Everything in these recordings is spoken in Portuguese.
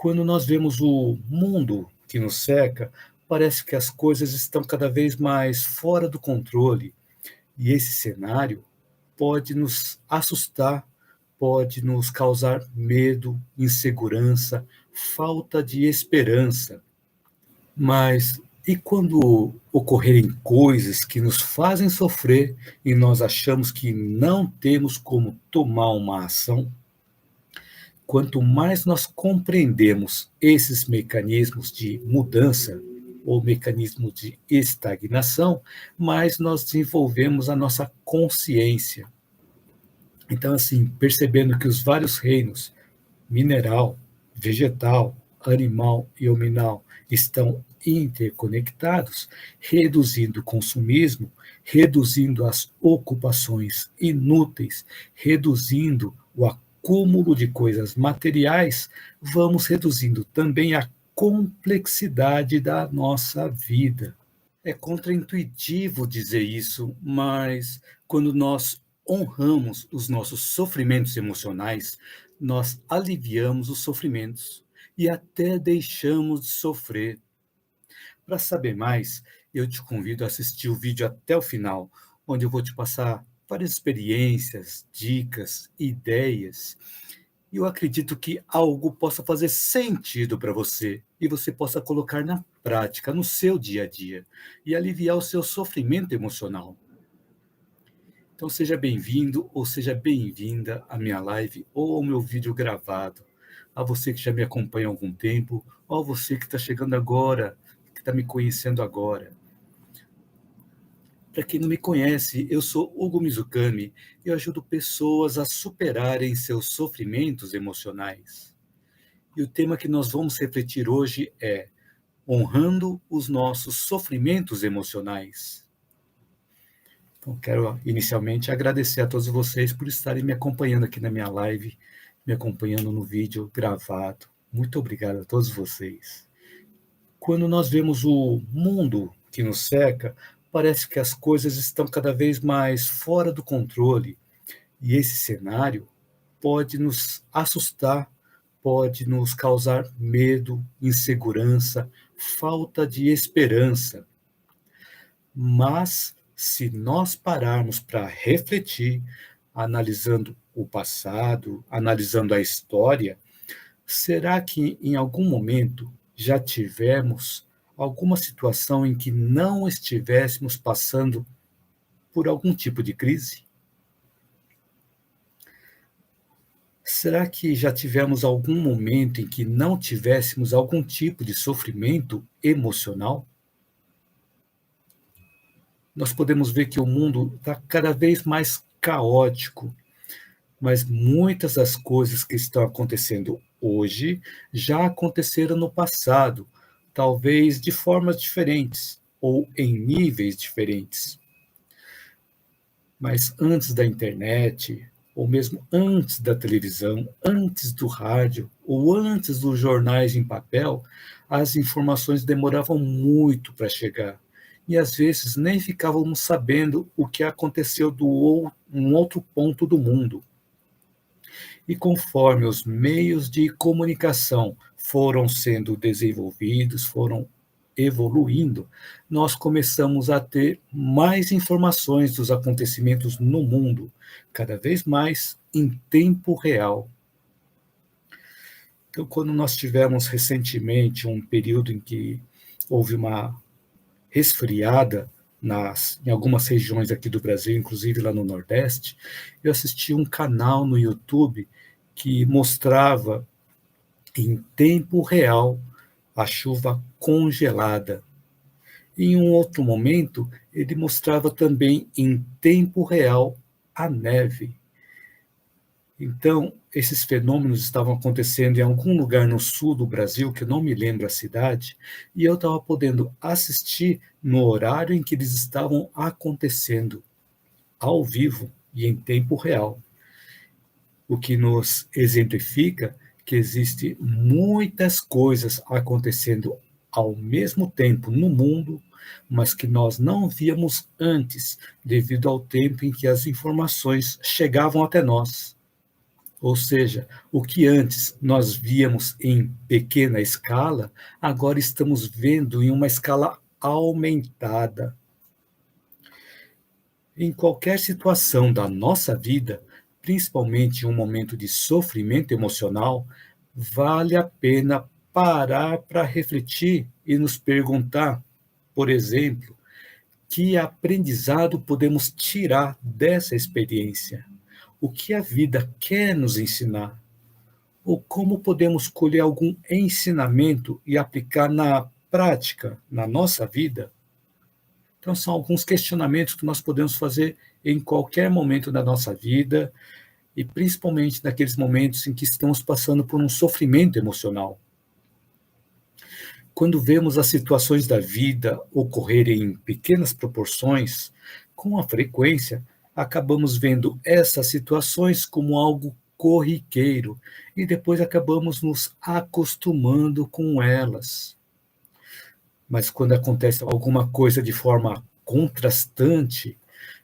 Quando nós vemos o mundo que nos cerca, parece que as coisas estão cada vez mais fora do controle, e esse cenário pode nos assustar, pode nos causar medo, insegurança, falta de esperança. Mas e quando ocorrerem coisas que nos fazem sofrer e nós achamos que não temos como tomar uma ação? Quanto mais nós compreendemos esses mecanismos de mudança ou mecanismo de estagnação, mais nós desenvolvemos a nossa consciência. Então, assim, percebendo que os vários reinos, mineral, vegetal, animal e hominal, estão interconectados, reduzindo o consumismo, reduzindo as ocupações inúteis, reduzindo o acúmulo de coisas materiais, vamos reduzindo também a complexidade da nossa vida. É contraintuitivo dizer isso, mas quando nós honramos os nossos sofrimentos emocionais, nós aliviamos os sofrimentos e até deixamos de sofrer. Para saber mais, eu te convido a assistir o vídeo até o final, onde eu vou te passar várias experiências, dicas, ideias. E eu acredito que algo possa fazer sentido para você e você possa colocar na prática, no seu dia a dia, e aliviar o seu sofrimento emocional. Então seja bem-vindo ou seja bem-vinda à minha live ou ao meu vídeo gravado. A você que já me acompanha há algum tempo, ou a você que está chegando agora, que está me conhecendo agora. Para quem não me conhece, eu sou Hugo Mizukami e eu ajudo pessoas a superarem seus sofrimentos emocionais. E o tema que nós vamos refletir hoje é honrando os nossos sofrimentos emocionais. Então, quero inicialmente agradecer a todos vocês por estarem me acompanhando aqui na minha live, me acompanhando no vídeo gravado. Muito obrigado a todos vocês. Quando nós vemos o mundo que nos cerca, parece que as coisas estão cada vez mais fora do controle, e esse cenário pode nos assustar, pode nos causar medo, insegurança, falta de esperança. Mas, se nós pararmos para refletir, analisando o passado, analisando a história, será que em algum momento já tivemos alguma situação em que não estivéssemos passando por algum tipo de crise? Será que já tivemos algum momento em que não tivéssemos algum tipo de sofrimento emocional? Nós podemos ver que o mundo está cada vez mais caótico, mas muitas das coisas que estão acontecendo hoje já aconteceram no passado, talvez de formas diferentes ou em níveis diferentes. Mas antes da internet, ou mesmo antes da televisão, antes do rádio, ou antes dos jornais em papel, as informações demoravam muito para chegar. E às vezes nem ficávamos sabendo o que aconteceu um outro ponto do mundo. E conforme os meios de comunicação foram sendo desenvolvidos, foram evoluindo, nós começamos a ter mais informações dos acontecimentos no mundo, cada vez mais em tempo real. Então, quando nós tivemos recentemente um período em que houve uma resfriada em algumas regiões aqui do Brasil, inclusive lá no Nordeste, eu assisti um canal no YouTube que mostrava em tempo real a chuva congelada. Em um outro momento, ele mostrava também em tempo real a neve. Então, esses fenômenos estavam acontecendo em algum lugar no sul do Brasil, que eu não me lembro a cidade, e eu estava podendo assistir no horário em que eles estavam acontecendo, ao vivo e em tempo real. O que nos exemplifica que existe muitas coisas acontecendo ao mesmo tempo no mundo, mas que nós não víamos antes, devido ao tempo em que as informações chegavam até nós. Ou seja, o que antes nós víamos em pequena escala, agora estamos vendo em uma escala aumentada. Em qualquer situação da nossa vida, principalmente em um momento de sofrimento emocional, vale a pena parar para refletir e nos perguntar, por exemplo, que aprendizado podemos tirar dessa experiência? O que a vida quer nos ensinar? Ou como podemos colher algum ensinamento e aplicar na prática, na nossa vida? Então, são alguns questionamentos que nós podemos fazer em qualquer momento da nossa vida e principalmente naqueles momentos em que estamos passando por um sofrimento emocional. Quando vemos as situações da vida ocorrerem em pequenas proporções, com a frequência, acabamos vendo essas situações como algo corriqueiro e depois acabamos nos acostumando com elas. Mas quando acontece alguma coisa de forma contrastante,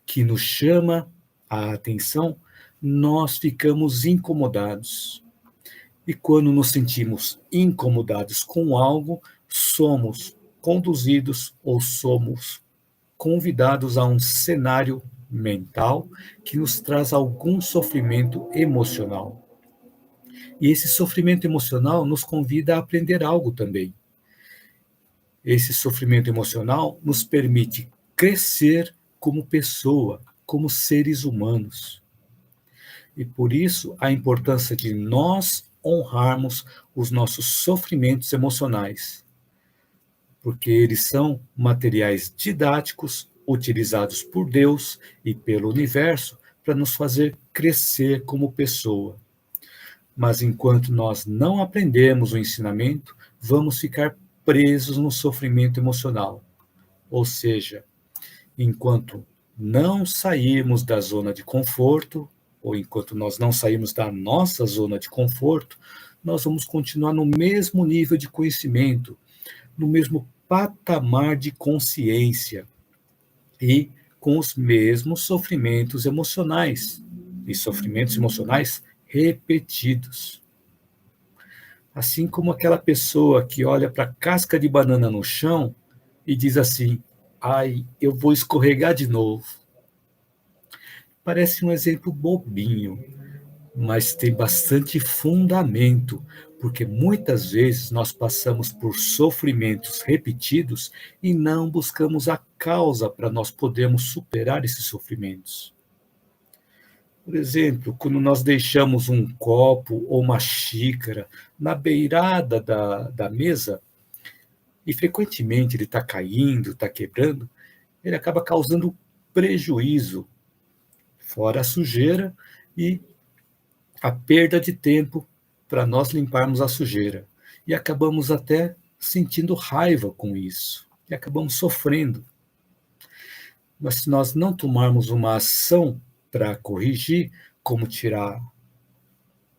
que nos chama a atenção, nós ficamos incomodados. E quando nos sentimos incomodados com algo, somos conduzidos ou somos convidados a um cenário mental que nos traz algum sofrimento emocional. E esse sofrimento emocional nos convida a aprender algo também. Esse sofrimento emocional nos permite crescer como pessoa, como seres humanos. E por isso a importância de nós honrarmos os nossos sofrimentos emocionais, porque eles são materiais didáticos utilizados por Deus e pelo universo para nos fazer crescer como pessoa. Mas enquanto nós não aprendemos o ensinamento, vamos ficar presos no sofrimento emocional. Ou seja, enquanto não sairmos da zona de conforto, ou enquanto nós não sairmos da nossa zona de conforto, nós vamos continuar no mesmo nível de conhecimento, no mesmo patamar de consciência e com os mesmos sofrimentos emocionais, e sofrimentos emocionais repetidos. Assim como aquela pessoa que olha para a casca de banana no chão e diz assim: ai, eu vou escorregar de novo. Parece um exemplo bobinho, mas tem bastante fundamento, porque muitas vezes nós passamos por sofrimentos repetidos e não buscamos a causa para nós podermos superar esses sofrimentos. Por exemplo, quando nós deixamos um copo ou uma xícara na beirada da mesa, e frequentemente ele está caindo, está quebrando, ele acaba causando prejuízo, fora a sujeira e a perda de tempo para nós limparmos a sujeira. E acabamos até sentindo raiva com isso, e acabamos sofrendo. Mas se nós não tomarmos uma ação para corrigir, como tirar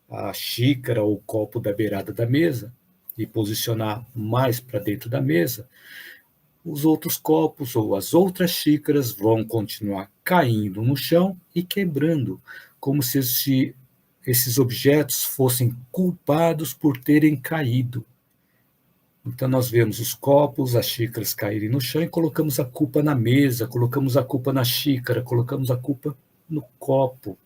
a xícara ou o copo da beirada da mesa e posicionar mais para dentro da mesa, os outros copos ou as outras xícaras vão continuar caindo no chão e quebrando, como se esses objetos fossem culpados por terem caído. Então nós vemos os copos, as xícaras caírem no chão e colocamos a culpa na mesa, colocamos a culpa na xícara, colocamos a culpa no copo.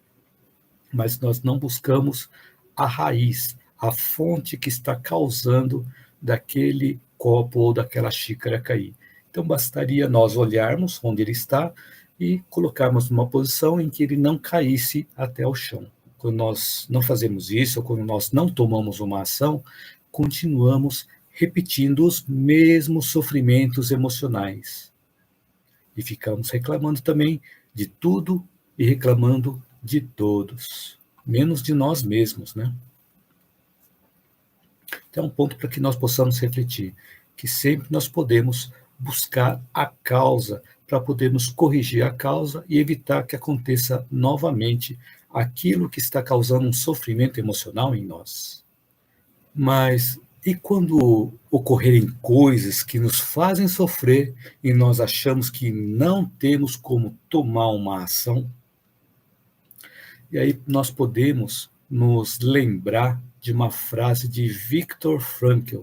Mas nós não buscamos a raiz, a fonte que está causando daquele copo ou daquela xícara cair. Então bastaria nós olharmos onde ele está e colocarmos numa posição em que ele não caísse até o chão. Quando nós não fazemos isso, ou quando nós não tomamos uma ação, continuamos repetindo os mesmos sofrimentos emocionais. E ficamos reclamando também de tudo e reclamando de todos, menos de nós mesmos, né? Então é um ponto para que nós possamos refletir, que sempre nós podemos buscar a causa, para podermos corrigir a causa e evitar que aconteça novamente aquilo que está causando um sofrimento emocional em nós. Mas e quando ocorrerem coisas que nos fazem sofrer e nós achamos que não temos como tomar uma ação? E aí nós podemos nos lembrar de uma frase de Viktor Frankl.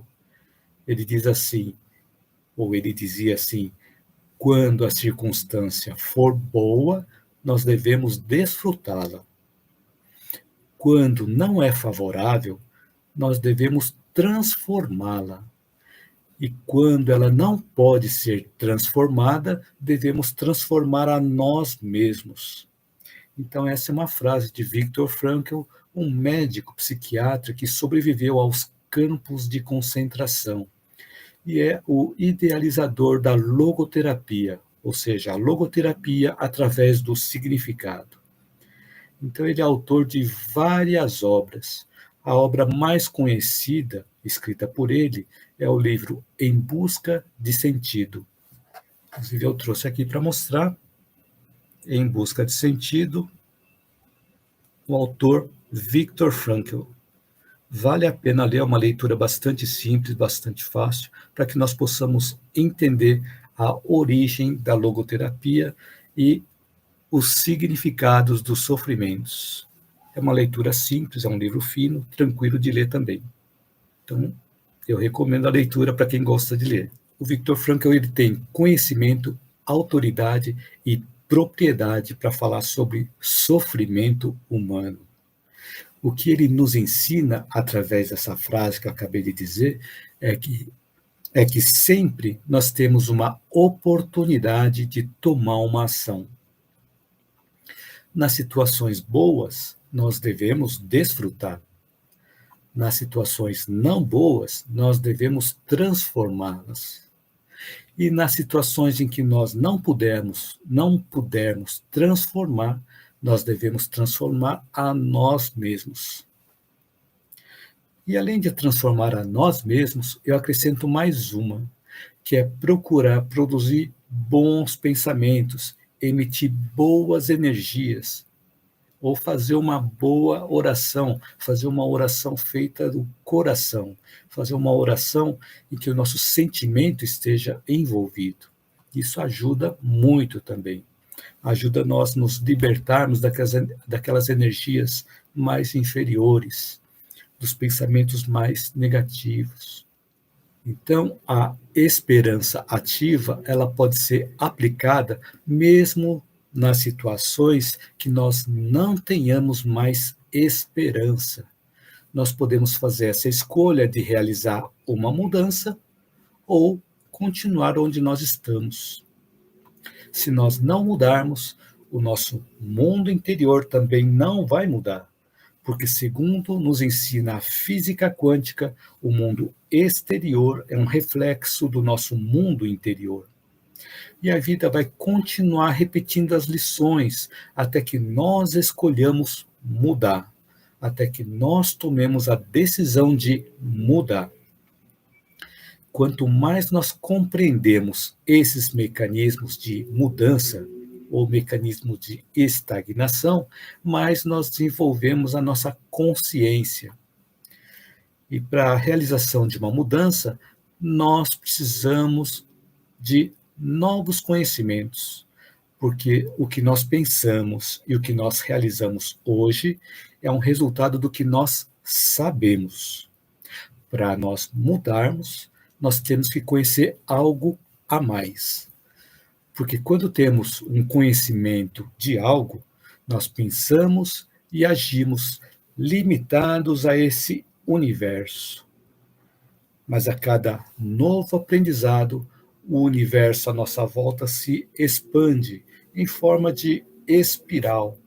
Ele diz assim, ou ele dizia assim: quando a circunstância for boa, nós devemos desfrutá-la. Quando não é favorável, nós devemos transformá-la. E quando ela não pode ser transformada, devemos transformar a nós mesmos. Então, essa é uma frase de Viktor Frankl, um médico psiquiatra que sobreviveu aos campos de concentração e é o idealizador da logoterapia, ou seja, a logoterapia através do significado. Então, ele é autor de várias obras. A obra mais conhecida, escrita por ele, é o livro Em Busca de Sentido. Inclusive, eu trouxe aqui para mostrar. Em Busca de Sentido, o autor Viktor Frankl. Vale a pena ler, é uma leitura bastante simples, bastante fácil, para que nós possamos entender a origem da logoterapia e os significados dos sofrimentos. É uma leitura simples, é um livro fino, tranquilo de ler também. Então, eu recomendo a leitura para quem gosta de ler. O Viktor Frankl ele tem conhecimento, autoridade e propriedade para falar sobre sofrimento humano. O que ele nos ensina através dessa frase que eu acabei de dizer é que sempre nós temos uma oportunidade de tomar uma ação. Nas situações boas, nós devemos desfrutar. Nas situações não boas, nós devemos transformá-las. E nas situações em que nós não pudermos transformar, nós devemos transformar a nós mesmos. E além de transformar a nós mesmos, eu acrescento mais uma, que é procurar produzir bons pensamentos, emitir boas energias, ou fazer uma boa oração, fazer uma oração feita do coração, fazer uma oração em que o nosso sentimento esteja envolvido. Isso ajuda muito também. Ajuda nós nos libertarmos daquelas energias mais inferiores, dos pensamentos mais negativos. Então, a esperança ativa, ela pode ser aplicada mesmo nas situações que nós não tenhamos mais esperança. Nós podemos fazer essa escolha de realizar uma mudança ou continuar onde nós estamos. Se nós não mudarmos, o nosso mundo interior também não vai mudar, porque, segundo nos ensina a física quântica, o mundo exterior é um reflexo do nosso mundo interior. E a vida vai continuar repetindo as lições até que nós escolhamos mudar, até que nós tomemos a decisão de mudar. Quanto mais nós compreendemos esses mecanismos de mudança ou mecanismo de estagnação, mais nós desenvolvemos a nossa consciência. E para a realização de uma mudança, nós precisamos de novos conhecimentos, porque o que nós pensamos e o que nós realizamos hoje é um resultado do que nós sabemos. Para nós mudarmos, nós temos que conhecer algo a mais. Porque quando temos um conhecimento de algo, nós pensamos e agimos limitados a esse universo. Mas a cada novo aprendizado, o universo à nossa volta se expande em forma de espiral.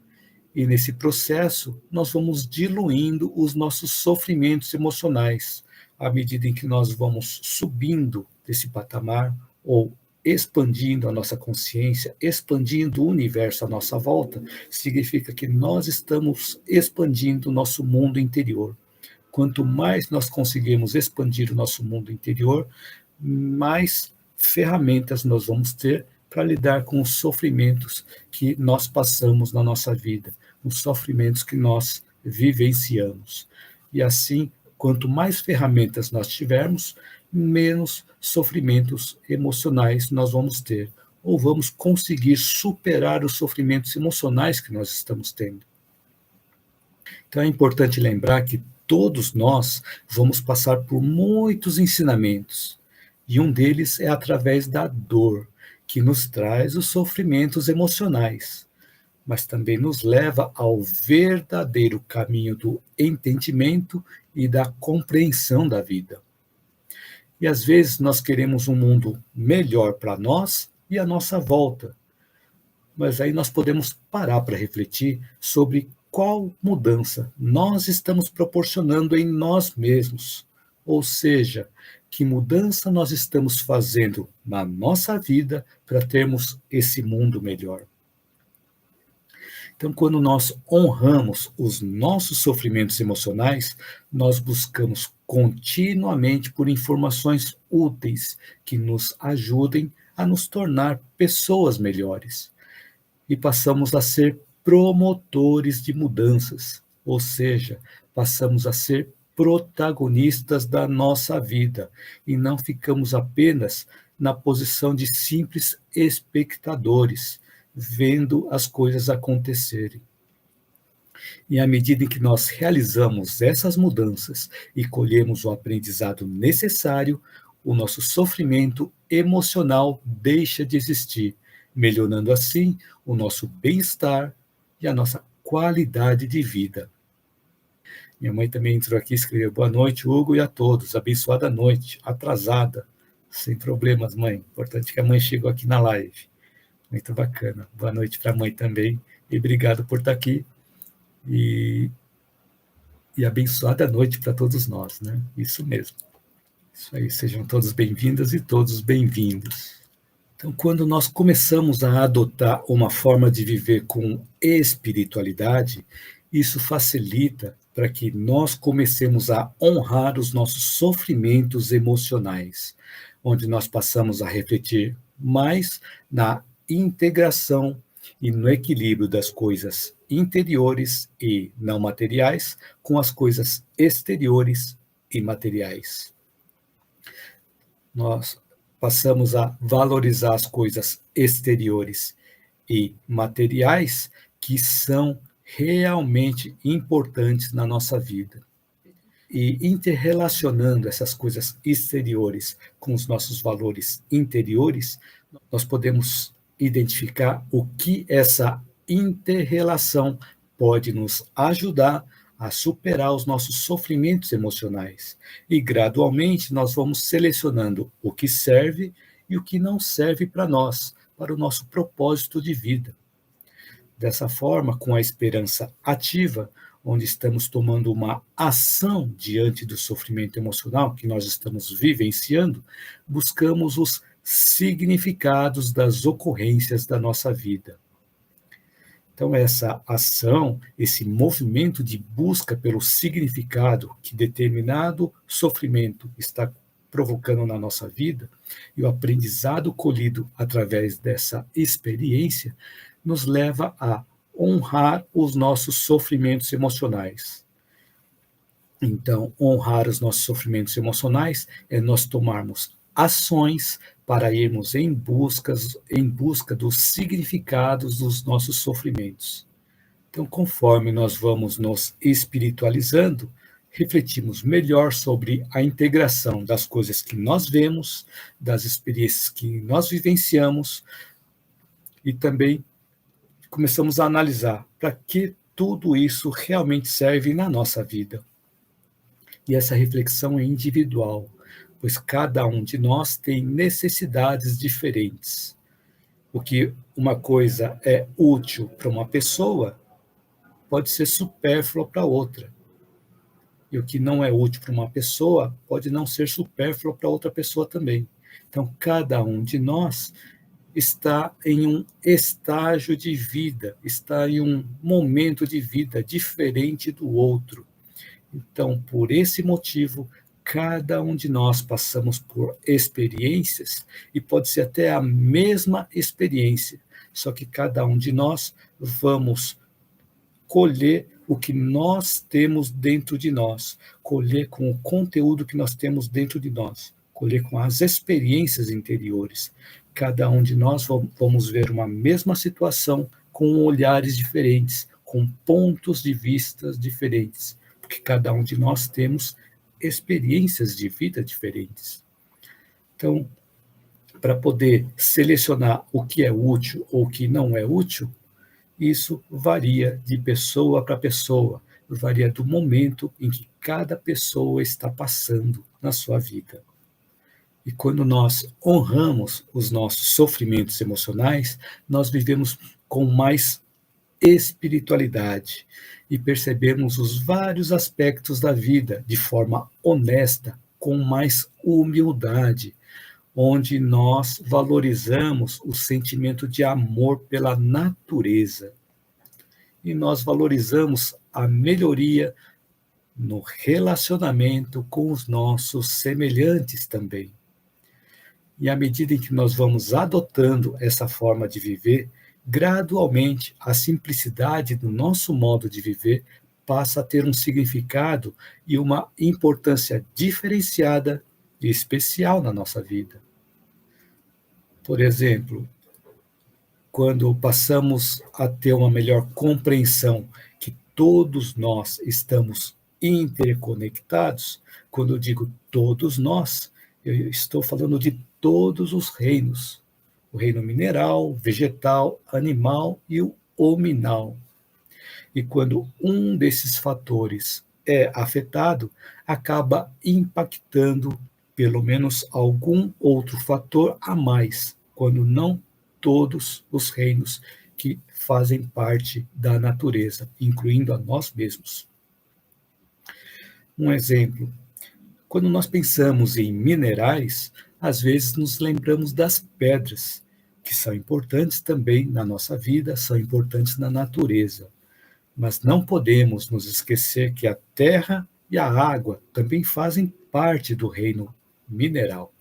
E nesse processo, nós vamos diluindo os nossos sofrimentos emocionais, à medida em que nós vamos subindo desse patamar ou expandindo a nossa consciência, expandindo o universo à nossa volta, significa que nós estamos expandindo o nosso mundo interior. Quanto mais nós conseguimos expandir o nosso mundo interior, mais ferramentas nós vamos ter para lidar com os sofrimentos que nós passamos na nossa vida, os sofrimentos que nós vivenciamos. E assim, quanto mais ferramentas nós tivermos, menos sofrimentos emocionais nós vamos ter, ou vamos conseguir superar os sofrimentos emocionais que nós estamos tendo. Então é importante lembrar que todos nós vamos passar por muitos ensinamentos, e um deles é através da dor, que nos traz os sofrimentos emocionais, mas também nos leva ao verdadeiro caminho do entendimento e da compreensão da vida. E às vezes nós queremos um mundo melhor para nós e à nossa volta, mas aí nós podemos parar para refletir sobre qual mudança nós estamos proporcionando em nós mesmos. Ou seja, que mudança nós estamos fazendo na nossa vida para termos esse mundo melhor. Então, quando nós honramos os nossos sofrimentos emocionais, nós buscamos continuamente por informações úteis que nos ajudem a nos tornar pessoas melhores e passamos a ser promotores de mudanças, ou seja, passamos a ser protagonistas da nossa vida e não ficamos apenas na posição de simples espectadores, vendo as coisas acontecerem. E à medida em que nós realizamos essas mudanças e colhemos o aprendizado necessário, o nosso sofrimento emocional deixa de existir, melhorando assim o nosso bem-estar e a nossa qualidade de vida. Minha mãe também entrou aqui e escreveu: boa noite, Hugo, e a todos. Abençoada noite, atrasada. Sem problemas, mãe. Importante que a mãe chegou aqui na live. Muito bacana. Boa noite para a mãe também. E obrigado por estar aqui. E abençoada noite para todos nós, né? Isso mesmo. Isso aí, sejam todos bem-vindas e todos bem-vindos. Então, quando nós começamos a adotar uma forma de viver com espiritualidade, isso facilita para que nós comecemos a honrar os nossos sofrimentos emocionais, onde nós passamos a refletir mais na integração e no equilíbrio das coisas interiores e não materiais com as coisas exteriores e materiais. Nós passamos a valorizar as coisas exteriores e materiais que são realmente importantes na nossa vida. E interrelacionando essas coisas exteriores com os nossos valores interiores, nós podemos identificar o que essa interrelação pode nos ajudar a superar os nossos sofrimentos emocionais. E gradualmente nós vamos selecionando o que serve e o que não serve para nós, para o nosso propósito de vida. Dessa forma, com a esperança ativa, onde estamos tomando uma ação diante do sofrimento emocional que nós estamos vivenciando, buscamos os significados das ocorrências da nossa vida. Então, essa ação, esse movimento de busca pelo significado que determinado sofrimento está provocando na nossa vida, e o aprendizado colhido através dessa experiência, nos leva a honrar os nossos sofrimentos emocionais. Então, honrar os nossos sofrimentos emocionais é nós tomarmos ações para irmos em busca dos significados dos nossos sofrimentos. Então, conforme nós vamos nos espiritualizando, refletimos melhor sobre a integração das coisas que nós vemos, das experiências que nós vivenciamos, e também começamos a analisar para que tudo isso realmente serve na nossa vida. E essa reflexão é individual, pois cada um de nós tem necessidades diferentes. O que uma coisa é útil para uma pessoa pode ser supérfluo para outra. E o que não é útil para uma pessoa pode não ser supérfluo para outra pessoa também. Então, cada um de nós está em um estágio de vida, está em um momento de vida diferente do outro. Então, por esse motivo, cada um de nós passamos por experiências, e pode ser até a mesma experiência, só que cada um de nós vamos colher o que nós temos dentro de nós, colher com o conteúdo que nós temos dentro de nós, colher com as experiências interiores. Cada um de nós vamos ver uma mesma situação com olhares diferentes, com pontos de vista diferentes, porque cada um de nós temos experiências de vida diferentes. Então, para poder selecionar o que é útil ou o que não é útil, isso varia de pessoa para pessoa, varia do momento em que cada pessoa está passando na sua vida. E quando nós honramos os nossos sofrimentos emocionais, nós vivemos com mais espiritualidade e percebemos os vários aspectos da vida de forma honesta, com mais humildade, onde nós valorizamos o sentimento de amor pela natureza e nós valorizamos a melhoria no relacionamento com os nossos semelhantes também. E à medida em que nós vamos adotando essa forma de viver, gradualmente a simplicidade do nosso modo de viver passa a ter um significado e uma importância diferenciada e especial na nossa vida. Por exemplo, quando passamos a ter uma melhor compreensão que todos nós estamos interconectados, quando eu digo todos nós, eu estou falando de todos os reinos, o reino mineral, vegetal, animal e o hominal. E quando um desses fatores é afetado, acaba impactando pelo menos algum outro fator a mais, quando não todos os reinos que fazem parte da natureza, incluindo a nós mesmos. Um exemplo, quando nós pensamos em minerais, às vezes nos lembramos das pedras, que são importantes também na nossa vida, são importantes na natureza. Mas não podemos nos esquecer que a terra e a água também fazem parte do reino mineral.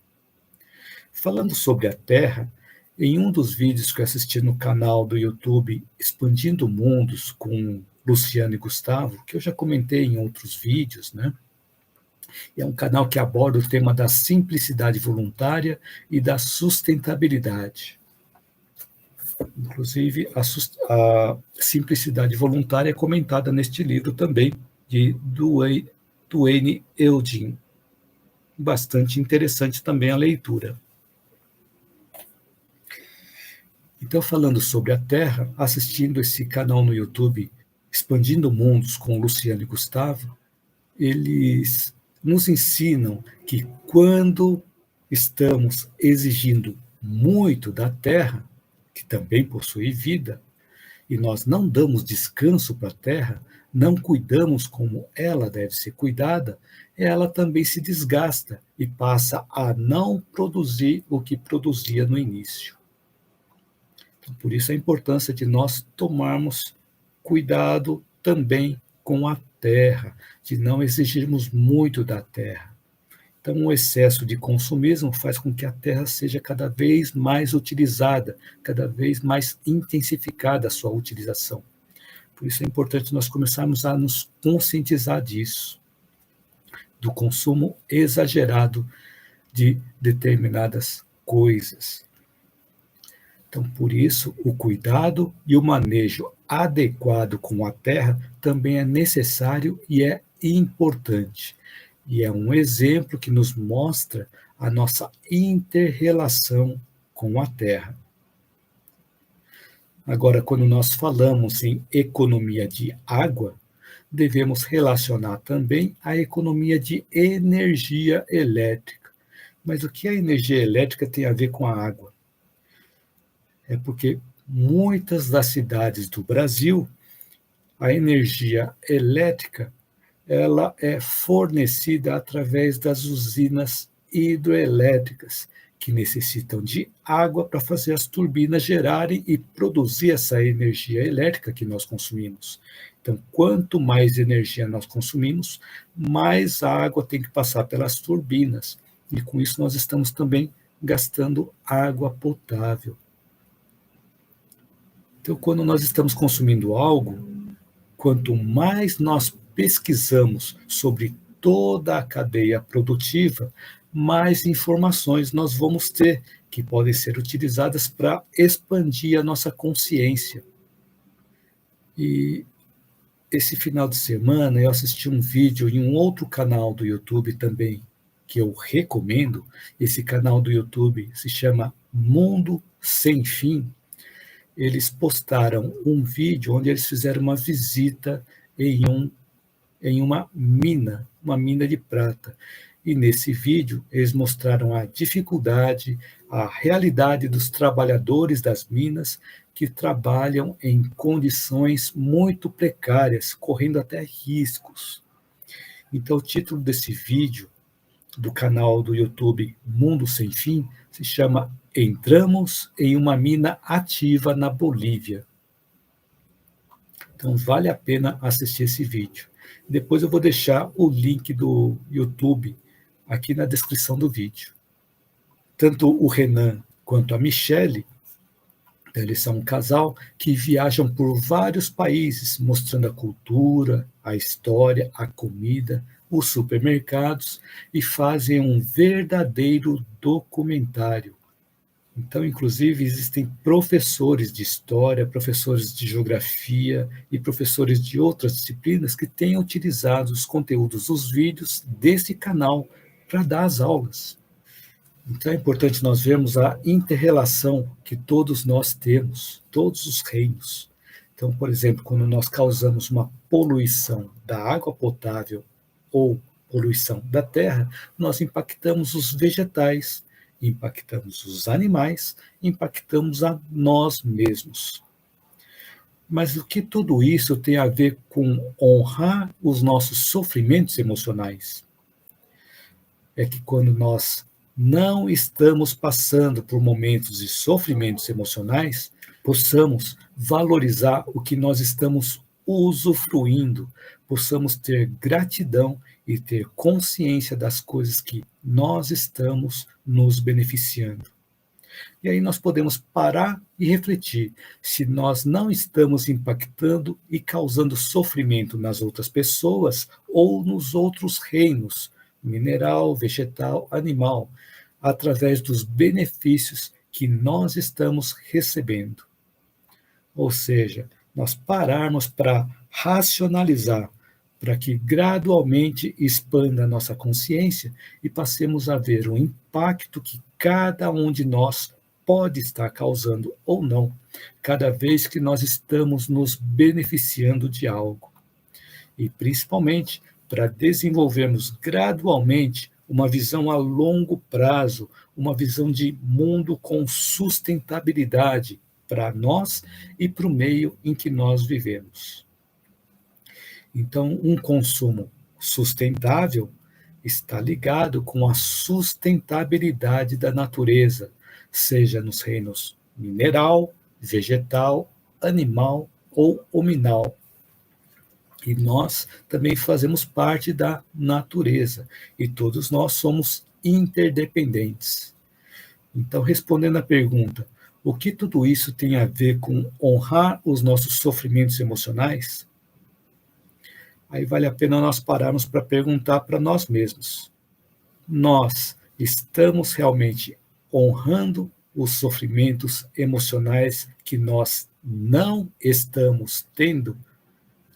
Falando sobre a terra, em um dos vídeos que eu assisti no canal do YouTube Expandindo Mundos com Luciano e Gustavo, que eu já comentei em outros vídeos, né? É um canal que aborda o tema da simplicidade voluntária e da sustentabilidade. Inclusive, a simplicidade voluntária é comentada neste livro também, de Duane Eugene. Bastante interessante também a leitura. Então, falando sobre a Terra, assistindo esse canal no YouTube, Expandindo Mundos com Luciano e Gustavo, eles nos ensinam que quando estamos exigindo muito da Terra, que também possui vida, e nós não damos descanso para a Terra, não cuidamos como ela deve ser cuidada, ela também se desgasta e passa a não produzir o que produzia no início. Então, por isso a importância de nós tomarmos cuidado também com a Terra, de não exigirmos muito da Terra. Então, o excesso de consumismo faz com que a terra seja cada vez mais utilizada, cada vez mais intensificada a sua utilização. Por isso é importante nós começarmos a nos conscientizar disso, do consumo exagerado de determinadas coisas. Então, por isso, o cuidado e o manejo adequado com a terra também é necessário e é importante. E é um exemplo que nos mostra a nossa inter-relação com a Terra. Agora, quando nós falamos em economia de água, devemos relacionar também a economia de energia elétrica. Mas o que a energia elétrica tem a ver com a água? É porque muitas das cidades do Brasil, a energia elétrica ela é fornecida através das usinas hidroelétricas, que necessitam de água para fazer as turbinas gerarem e produzir essa energia elétrica que nós consumimos. Então, quanto mais energia nós consumimos, mais água tem que passar pelas turbinas. E com isso nós estamos também gastando água potável. Então, quando nós estamos consumindo algo, quanto mais nós pesquisamos sobre toda a cadeia produtiva, mais informações nós vamos ter que podem ser utilizadas para expandir a nossa consciência. E esse final de semana eu assisti um vídeo em um outro canal do YouTube também, que eu recomendo. Esse canal do YouTube se chama Mundo Sem Fim. Eles postaram um vídeo onde eles fizeram uma visita em uma mina de prata. E nesse vídeo eles mostraram a dificuldade, a realidade dos trabalhadores das minas que trabalham em condições muito precárias, correndo até riscos. Então, o título desse vídeo do canal do YouTube Mundo Sem Fim se chama Entramos em uma mina ativa na Bolívia. Então, vale a pena assistir esse vídeo. Depois eu vou deixar o link do YouTube aqui na descrição do vídeo. Tanto o Renan quanto a Michele, eles são um casal que viajam por vários países, mostrando a cultura, a história, a comida, os supermercados, e fazem um verdadeiro documentário. Então, inclusive, existem professores de história, professores de geografia e professores de outras disciplinas que têm utilizado os conteúdos dos vídeos desse canal para dar as aulas. Então, é importante nós vermos a inter-relação que todos nós temos, todos os reinos. Então, por exemplo, quando nós causamos uma poluição da água potável ou poluição da terra, nós impactamos os vegetais, impactamos os animais, impactamos a nós mesmos. Mas o que tudo isso tem a ver com honrar os nossos sofrimentos emocionais? É que quando nós não estamos passando por momentos de sofrimentos emocionais, possamos valorizar o que nós estamos usufruindo, possamos ter gratidão e ter consciência das coisas que nós estamos nos beneficiando. E aí nós podemos parar e refletir se nós não estamos impactando e causando sofrimento nas outras pessoas ou nos outros reinos, mineral, vegetal, animal, através dos benefícios que nós estamos recebendo. Ou seja, nós pararmos para racionalizar, para que gradualmente expanda a nossa consciência e passemos a ver o impacto que cada um de nós pode estar causando ou não, cada vez que nós estamos nos beneficiando de algo. E principalmente para desenvolvermos gradualmente uma visão a longo prazo, uma visão de mundo com sustentabilidade para nós e para o meio em que nós vivemos. Então, um consumo sustentável está ligado com a sustentabilidade da natureza, seja nos reinos mineral, vegetal, animal ou hominal. E nós também fazemos parte da natureza, e todos nós somos interdependentes. Então, respondendo à pergunta, o que tudo isso tem a ver com honrar os nossos sofrimentos emocionais? Aí vale a pena nós pararmos para perguntar para nós mesmos: nós estamos realmente honrando os sofrimentos emocionais que nós não estamos tendo?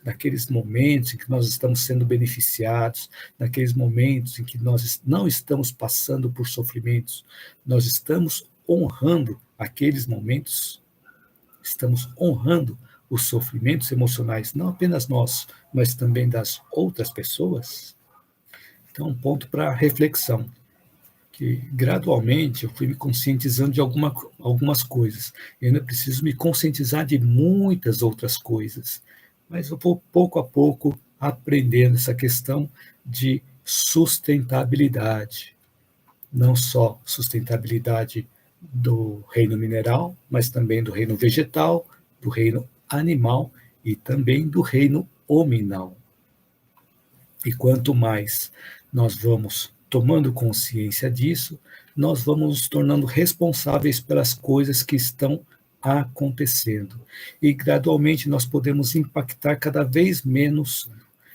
Naqueles momentos em que nós estamos sendo beneficiados, naqueles momentos em que nós não estamos passando por sofrimentos, nós estamos honrando aqueles momentos? Estamos honrando os sofrimentos emocionais, não apenas nossos, mas também das outras pessoas? Então, um ponto para reflexão, que gradualmente eu fui me conscientizando de algumas coisas. Eu ainda preciso me conscientizar de muitas outras coisas, mas eu vou pouco a pouco aprendendo essa questão de sustentabilidade. Não só sustentabilidade do reino mineral, mas também do reino vegetal, do reino animal e também do reino hominal. E quanto mais nós vamos tomando consciência disso, nós vamos nos tornando responsáveis pelas coisas que estão acontecendo. E gradualmente nós podemos impactar cada vez menos,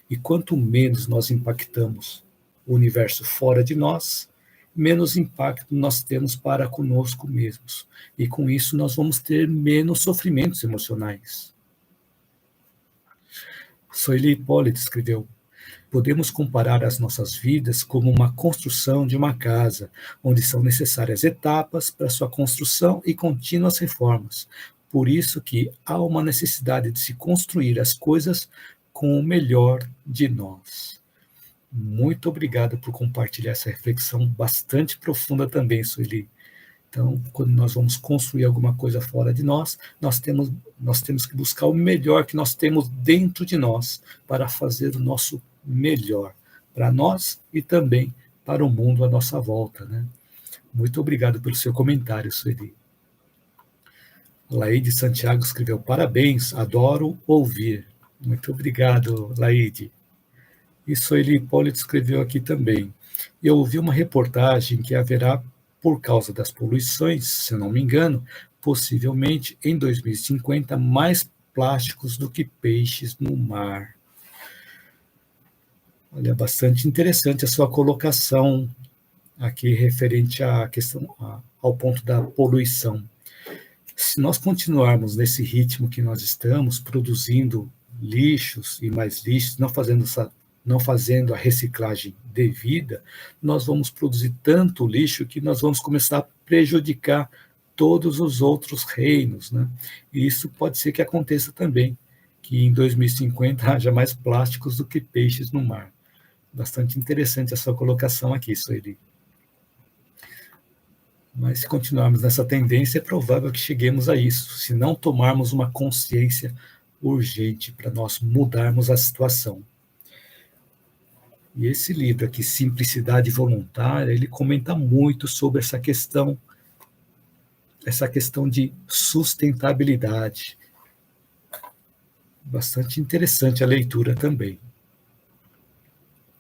e quanto menos nós impactamos o universo fora de nós, menos impacto nós temos para conosco mesmos. E com isso nós vamos ter menos sofrimentos emocionais. Soeli Hipólito escreveu: podemos comparar as nossas vidas como uma construção de uma casa, onde são necessárias etapas para sua construção e contínuas reformas. Por isso que há uma necessidade de se construir as coisas com o melhor de nós. Muito obrigado por compartilhar essa reflexão bastante profunda também, Sueli. Então, quando nós vamos construir alguma coisa fora de nós, nós temos que buscar o melhor que nós temos dentro de nós para fazer o nosso melhor para nós e também para o mundo à nossa volta, né? Muito obrigado pelo seu comentário, Sueli. Laide Santiago escreveu: parabéns, adoro ouvir. Muito obrigado, Laide. E Sueli Hipólito escreveu aqui também: eu ouvi uma reportagem que haverá, por causa das poluições, se não me engano, possivelmente em 2050, mais plásticos do que peixes no mar. Olha, bastante interessante a sua colocação aqui referente à questão, ao ponto da poluição. Se nós continuarmos nesse ritmo que nós estamos, produzindo lixos e mais lixos, não fazendo a reciclagem devida, nós vamos produzir tanto lixo que nós vamos começar a prejudicar todos os outros reinos, né? E isso pode ser que aconteça também, que em 2050 haja mais plásticos do que peixes no mar. Bastante interessante a sua colocação aqui, Sueli. Mas se continuarmos nessa tendência, é provável que cheguemos a isso, se não tomarmos uma consciência urgente para nós mudarmos a situação. E esse livro aqui, Simplicidade Voluntária, ele comenta muito sobre essa questão de sustentabilidade. Bastante interessante a leitura também.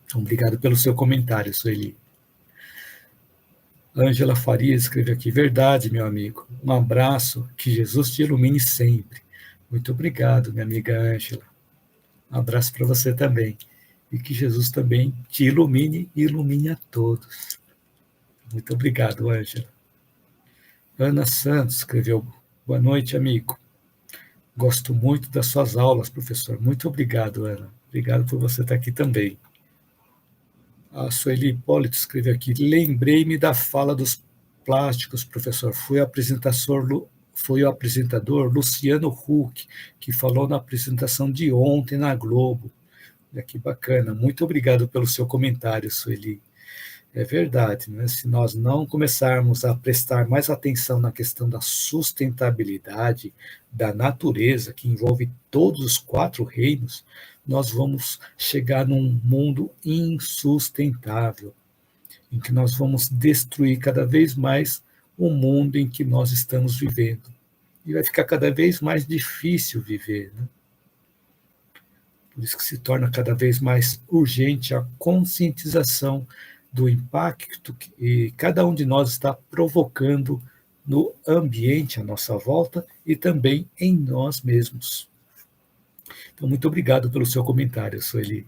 Então, obrigado pelo seu comentário, Sueli. Ângela Faria escreve aqui: verdade, meu amigo. Um abraço, que Jesus te ilumine sempre. Muito obrigado, minha amiga Ângela. Um abraço para você também. E que Jesus também te ilumine e ilumine a todos. Muito obrigado, Ângela. Ana Santos escreveu: boa noite, amigo. Gosto muito das suas aulas, professor. Muito obrigado, Ana. Obrigado por você estar aqui também. A Sueli Hipólito escreveu aqui: lembrei-me da fala dos plásticos, professor. Foi o apresentador Luciano Huck, que falou na apresentação de ontem na Globo. Olha que bacana. Muito obrigado pelo seu comentário, Sueli. É verdade, né? Se nós não começarmos a prestar mais atenção na questão da sustentabilidade da natureza, que envolve todos os 4 reinos, nós vamos chegar num mundo insustentável, em que nós vamos destruir cada vez mais o mundo em que nós estamos vivendo. E vai ficar cada vez mais difícil viver, né? Por isso que se torna cada vez mais urgente a conscientização do impacto que cada um de nós está provocando no ambiente à nossa volta e também em nós mesmos. Então, muito obrigado pelo seu comentário, Sueli.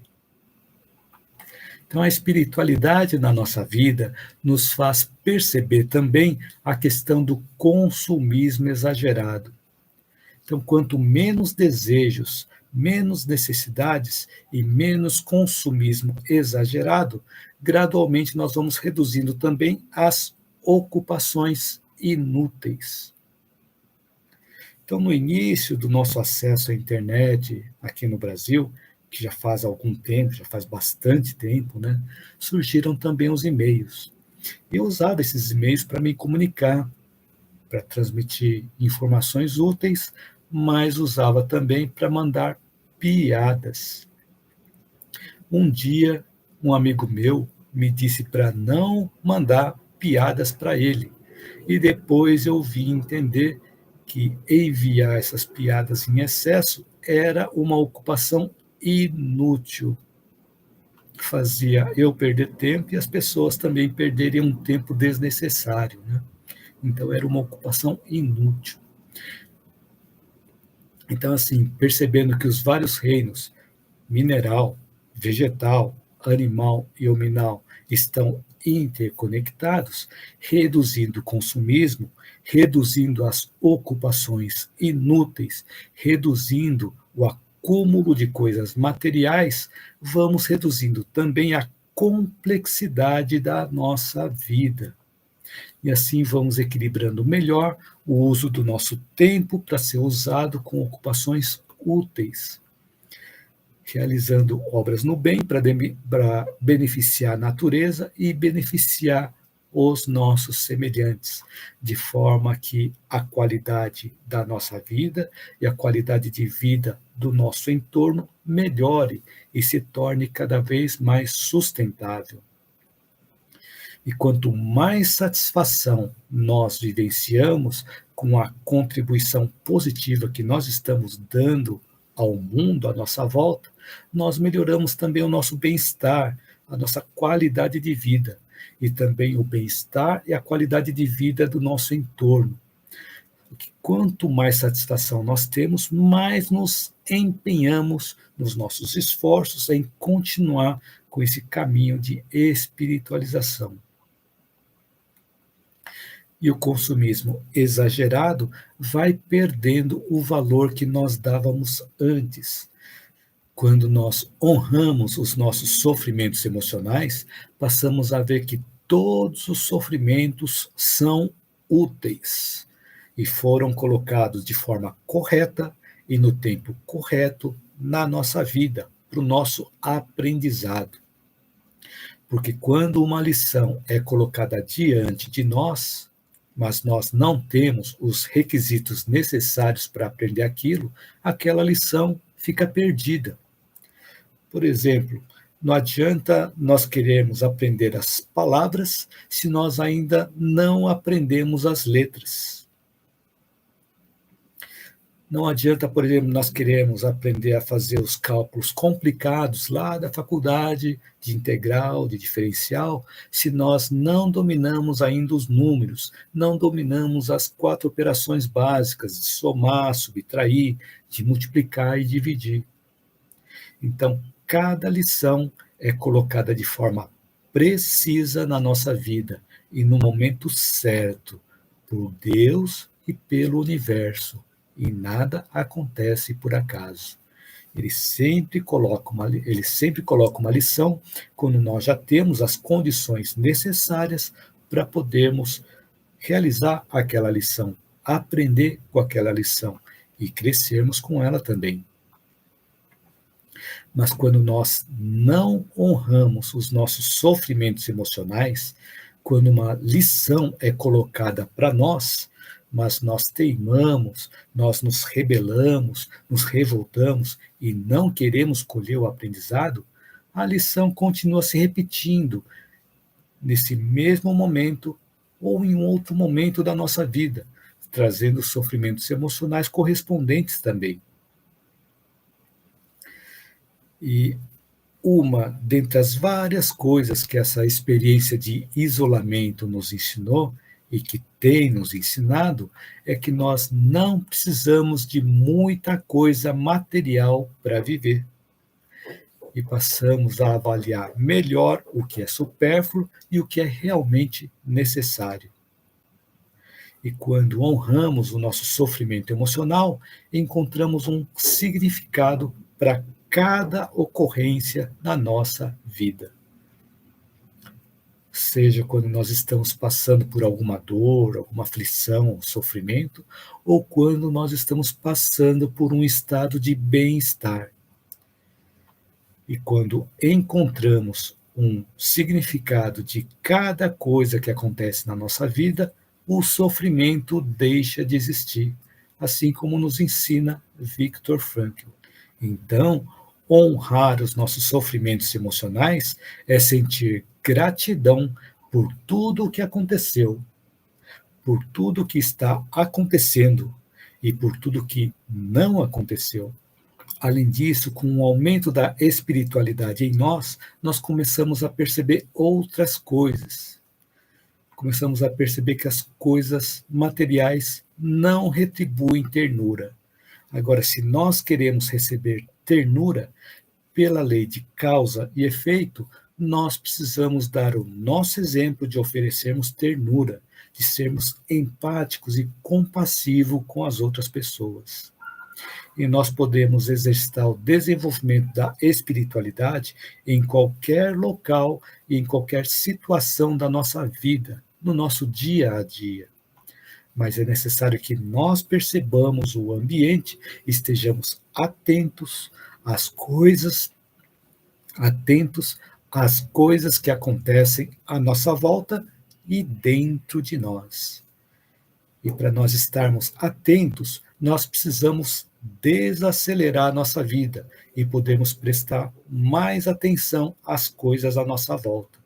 Então, a espiritualidade na nossa vida nos faz perceber também a questão do consumismo exagerado. Então, quanto menos desejos, menos necessidades e menos consumismo exagerado, gradualmente nós vamos reduzindo também as ocupações inúteis. Então, no início do nosso acesso à internet aqui no Brasil, que já faz algum tempo, já faz bastante tempo, né, surgiram também os e-mails. Eu usava esses e-mails para me comunicar, para transmitir informações úteis, mas usava também para mandar piadas. Um dia, um amigo meu me disse para não mandar piadas para ele, e depois eu vim entender que enviar essas piadas em excesso era uma ocupação inútil. Fazia eu perder tempo e as pessoas também perderiam um tempo desnecessário, né? Então, era uma ocupação inútil. Então, assim, percebendo que os vários reinos, mineral, vegetal, animal e hominal, estão interconectados, reduzindo o consumismo, reduzindo as ocupações inúteis, reduzindo o acúmulo de coisas materiais, vamos reduzindo também a complexidade da nossa vida. E assim vamos equilibrando melhor o uso do nosso tempo para ser usado com ocupações úteis, realizando obras no bem para beneficiar a natureza e beneficiar os nossos semelhantes, de forma que a qualidade da nossa vida e a qualidade de vida do nosso entorno melhore e se torne cada vez mais sustentável. E quanto mais satisfação nós vivenciamos com a contribuição positiva que nós estamos dando ao mundo à nossa volta, nós melhoramos também o nosso bem-estar, a nossa qualidade de vida, e também o bem-estar e a qualidade de vida do nosso entorno. Porque quanto mais satisfação nós temos, mais nos empenhamos nos nossos esforços em continuar com esse caminho de espiritualização. E o consumismo exagerado vai perdendo o valor que nós dávamos antes. Quando nós honramos os nossos sofrimentos emocionais, passamos a ver que todos os sofrimentos são úteis e foram colocados de forma correta e no tempo correto na nossa vida, para o nosso aprendizado. Porque quando uma lição é colocada diante de nós, mas nós não temos os requisitos necessários para aprender aquilo, aquela lição fica perdida. Por exemplo, não adianta nós querermos aprender as palavras se nós ainda não aprendemos as letras. Não adianta, por exemplo, nós queremos aprender a fazer os cálculos complicados lá da faculdade de integral, de diferencial, se nós não dominamos ainda os números, não dominamos as 4 operações básicas de somar, subtrair, de multiplicar e dividir. Então, cada lição é colocada de forma precisa na nossa vida e no momento certo, por Deus e pelo universo. E nada acontece por acaso. Ele sempre coloca uma lição quando nós já temos as condições necessárias para podermos realizar aquela lição, aprender com aquela lição e crescermos com ela também. Mas quando nós não honramos os nossos sofrimentos emocionais, quando uma lição é colocada para nós, mas nós teimamos, nós nos rebelamos, nos revoltamos e não queremos colher o aprendizado, a lição continua se repetindo nesse mesmo momento ou em um outro momento da nossa vida, trazendo sofrimentos emocionais correspondentes também. E uma dentre as várias coisas que essa experiência de isolamento nos ensinou e que tem nos ensinado é que nós não precisamos de muita coisa material para viver. E passamos a avaliar melhor o que é supérfluo e o que é realmente necessário. E quando honramos o nosso sofrimento emocional, encontramos um significado para cada ocorrência na nossa vida. Seja quando nós estamos passando por alguma dor, alguma aflição, sofrimento, ou quando nós estamos passando por um estado de bem-estar. E quando encontramos um significado de cada coisa que acontece na nossa vida, o sofrimento deixa de existir, assim como nos ensina Viktor Frankl. Então, honrar os nossos sofrimentos emocionais é sentir gratidão por tudo o que aconteceu, por tudo o que está acontecendo e por tudo que não aconteceu. Além disso, com o aumento da espiritualidade em nós, nós começamos a perceber outras coisas. Começamos a perceber que as coisas materiais não retribuem ternura. Agora, se nós queremos receber ternura, pela lei de causa e efeito, nós precisamos dar o nosso exemplo de oferecermos ternura, de sermos empáticos e compassivos com as outras pessoas. E nós podemos exercitar o desenvolvimento da espiritualidade em qualquer local e em qualquer situação da nossa vida, no nosso dia a dia. Mas é necessário que nós percebamos o ambiente, estejamos atentos às coisas que acontecem à nossa volta e dentro de nós. E para nós estarmos atentos, nós precisamos desacelerar a nossa vida e podemos prestar mais atenção às coisas à nossa volta.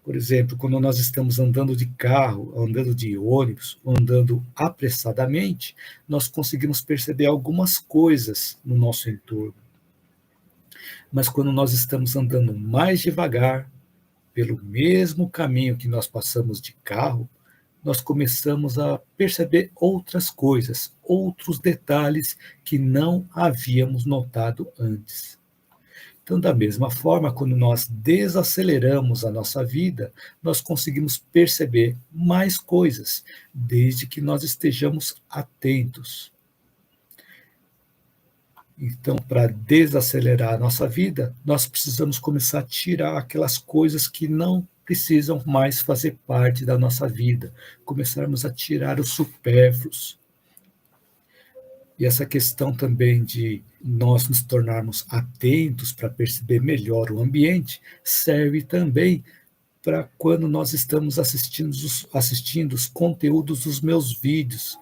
Por exemplo, quando nós estamos andando de carro, andando de ônibus, andando apressadamente, nós conseguimos perceber algumas coisas no nosso entorno. Mas quando nós estamos andando mais devagar, pelo mesmo caminho que nós passamos de carro, nós começamos a perceber outras coisas, outros detalhes que não havíamos notado antes. Então, da mesma forma, quando nós desaceleramos a nossa vida, nós conseguimos perceber mais coisas, desde que nós estejamos atentos. Então, para desacelerar a nossa vida, nós precisamos começar a tirar aquelas coisas que não precisam mais fazer parte da nossa vida, começarmos a tirar os supérfluos. E essa questão também de nós nos tornarmos atentos para perceber melhor o ambiente, serve também para quando nós estamos assistindo os conteúdos dos meus vídeos.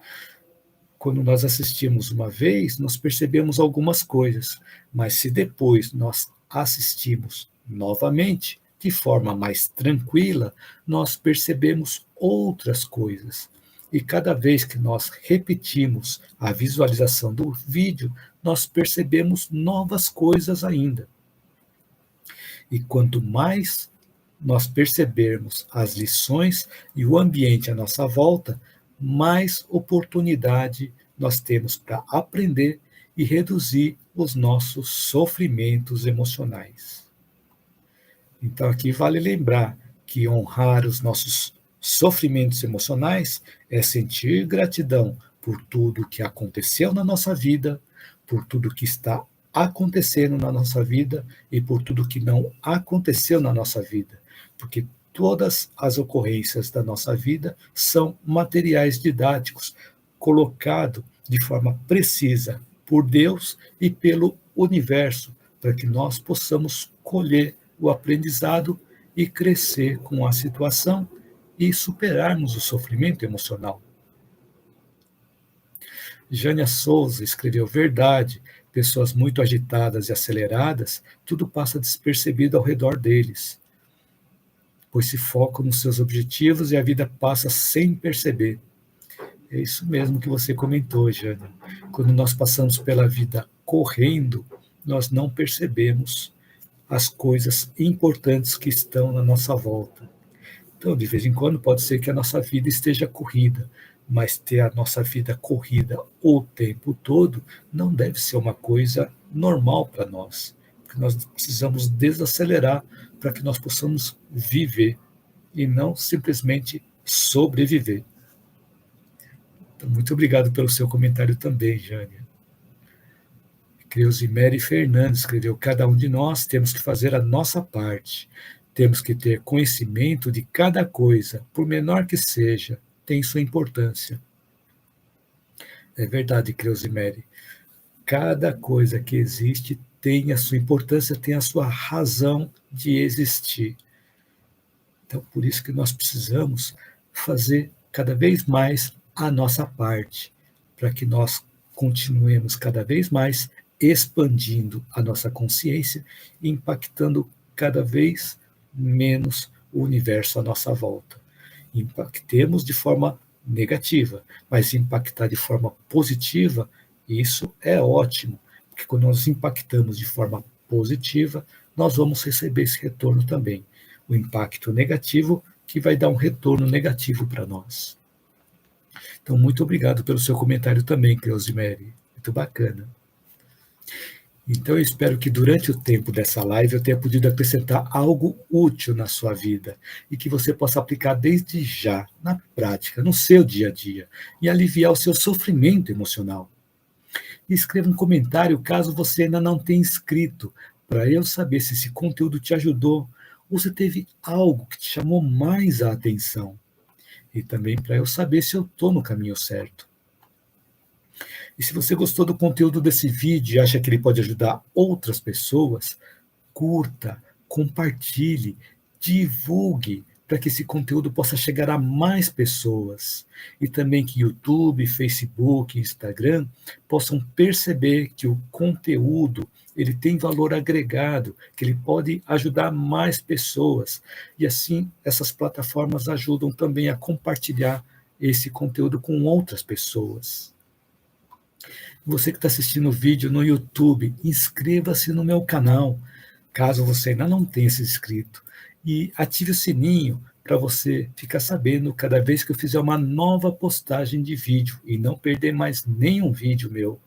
Quando nós assistimos uma vez, nós percebemos algumas coisas, mas se depois nós assistimos novamente, de forma mais tranquila, nós percebemos outras coisas. E cada vez que nós repetimos a visualização do vídeo, nós percebemos novas coisas ainda. E quanto mais nós percebermos as lições e o ambiente à nossa volta, mais oportunidade nós temos para aprender e reduzir os nossos sofrimentos emocionais. Então, aqui vale lembrar que honrar os nossos sofrimentos emocionais é sentir gratidão por tudo que aconteceu na nossa vida, por tudo que está acontecendo na nossa vida e por tudo que não aconteceu na nossa vida, porque todas as ocorrências da nossa vida são materiais didáticos, colocados de forma precisa por Deus e pelo universo, para que nós possamos colher o aprendizado e crescer com a situação e superarmos o sofrimento emocional. Jânia Souza escreveu: verdade, pessoas muito agitadas e aceleradas, tudo passa despercebido ao redor deles, pois se focam nos seus objetivos e a vida passa sem perceber. É isso mesmo que você comentou, Jânia. Quando nós passamos pela vida correndo, nós não percebemos as coisas importantes que estão na nossa volta. Então, de vez em quando, pode ser que a nossa vida esteja corrida, mas ter a nossa vida corrida o tempo todo não deve ser uma coisa normal para nós, porque nós precisamos desacelerar para que nós possamos viver e não simplesmente sobreviver. Então, muito obrigado pelo seu comentário também, Jânia. Creusimere Fernandes escreveu: cada um de nós temos que fazer a nossa parte. Temos que ter conhecimento de cada coisa, por menor que seja, tem sua importância. É verdade, Creusimere. Cada coisa que existe tem a sua importância, tem a sua razão de existir. Então, por isso que nós precisamos fazer cada vez mais a nossa parte, para que nós continuemos cada vez mais expandindo a nossa consciência e impactando cada vez menos o universo à nossa volta. Impactemos de forma negativa, mas impactar de forma positiva, isso é ótimo, porque quando nós impactamos de forma positiva, nós vamos receber esse retorno também. O impacto negativo que vai dar um retorno negativo para nós. Então, muito obrigado pelo seu comentário também, Creusimere. Muito bacana. Então, eu espero que durante o tempo dessa live eu tenha podido acrescentar algo útil na sua vida e que você possa aplicar desde já, na prática, no seu dia a dia, e aliviar o seu sofrimento emocional. e escreva um comentário caso você ainda não tenha inscrito, para eu saber se esse conteúdo te ajudou ou se teve algo que te chamou mais a atenção. E também para eu saber se eu estou no caminho certo. E se você gostou do conteúdo desse vídeo e acha que ele pode ajudar outras pessoas, curta, compartilhe, divulgue para que esse conteúdo possa chegar a mais pessoas. E também que YouTube, Facebook, Instagram possam perceber que o conteúdo ele tem valor agregado, que ele pode ajudar mais pessoas. E assim, essas plataformas ajudam também a compartilhar esse conteúdo com outras pessoas. Você que está assistindo o vídeo no YouTube, inscreva-se no meu canal, caso você ainda não tenha se inscrito, e ative o sininho para você ficar sabendo cada vez que eu fizer uma nova postagem de vídeo e não perder mais nenhum vídeo meu.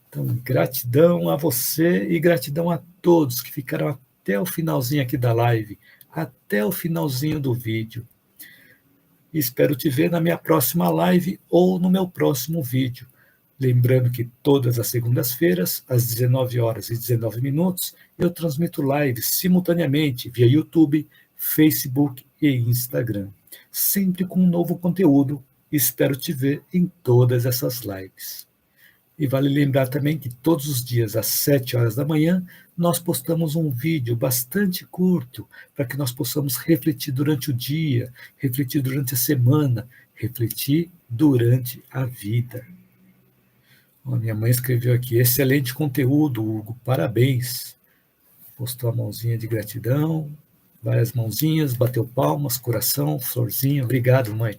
Então, gratidão a você e gratidão a todos que ficaram até o finalzinho aqui da live, até o finalzinho do vídeo. Espero te ver na minha próxima live ou no meu próximo vídeo. Lembrando que todas as segundas-feiras, às 19h19, eu transmito lives simultaneamente via YouTube, Facebook e Instagram. Sempre com um novo conteúdo. Espero te ver em todas essas lives. E vale lembrar também que todos os dias, às 7 horas da manhã, nós postamos um vídeo bastante curto para que nós possamos refletir durante o dia, refletir durante a semana, refletir durante a vida. Ó, minha mãe escreveu aqui, excelente conteúdo, Hugo, parabéns. Postou a mãozinha de gratidão, várias mãozinhas, bateu palmas, coração, florzinha, obrigado, mãe.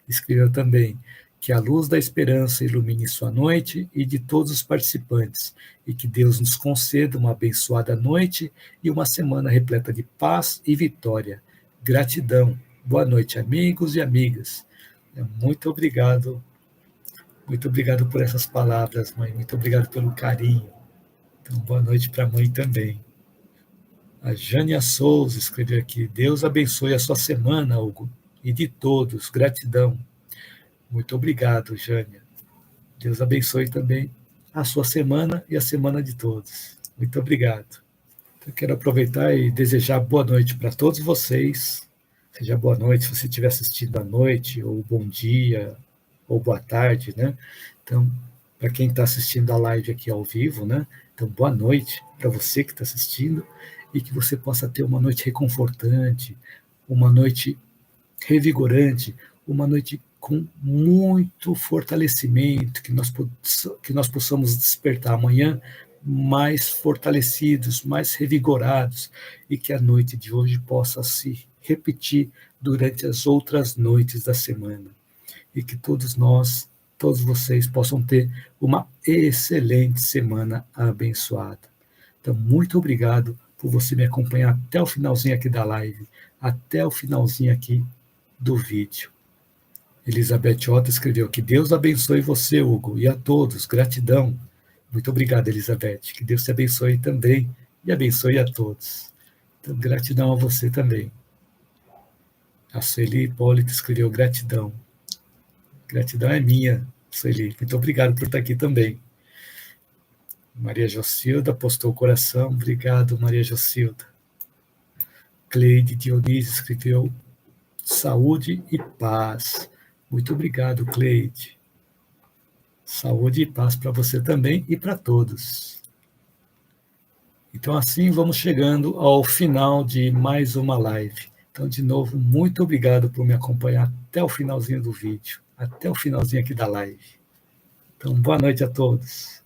Escreveu também, que a luz da esperança ilumine sua noite e de todos os participantes, e que Deus nos conceda uma abençoada noite e uma semana repleta de paz e vitória. Gratidão. Boa noite, amigos e amigas. Muito obrigado por essas palavras, mãe. Muito obrigado pelo carinho. Então, boa noite para a mãe também. A Jânia Souza escreveu aqui, Deus abençoe a sua semana, Hugo, e de todos. Gratidão. Muito obrigado, Jânia. Deus abençoe também a sua semana e a semana de todos. Muito obrigado. Eu quero aproveitar e desejar boa noite para todos vocês. Seja boa noite se você estiver assistindo à noite, ou bom dia, ou boa tarde, né? Então, para quem está assistindo a live aqui ao vivo, né? Então, boa noite para você que está assistindo e que você possa ter uma noite reconfortante, uma noite revigorante, uma noite com muito fortalecimento, que nós possamos despertar amanhã mais fortalecidos, mais revigorados, e que a noite de hoje possa se repetir durante as outras noites da semana. E que todos nós, todos vocês possam ter uma excelente semana abençoada. Então, muito obrigado por você me acompanhar até o finalzinho aqui da live, até o finalzinho aqui do vídeo. Elizabeth Otto escreveu que Deus abençoe você, Hugo, e a todos. Gratidão. Muito obrigado, Elizabeth. Que Deus te abençoe também e abençoe a todos. Então, gratidão a você também. A Sueli Hipólito escreveu gratidão. Gratidão é minha, Sueli. Muito obrigado por estar aqui também. Maria Jocilda postou o coração. Obrigado, Maria Jocilda. Cleide Dionísio escreveu saúde e paz. Muito obrigado, Cleide. Saúde e paz para você também e para todos. Então, assim, vamos chegando ao final de mais uma live. Então, de novo, muito obrigado por me acompanhar até o finalzinho do vídeo, até o finalzinho aqui da live. Então, boa noite a todos.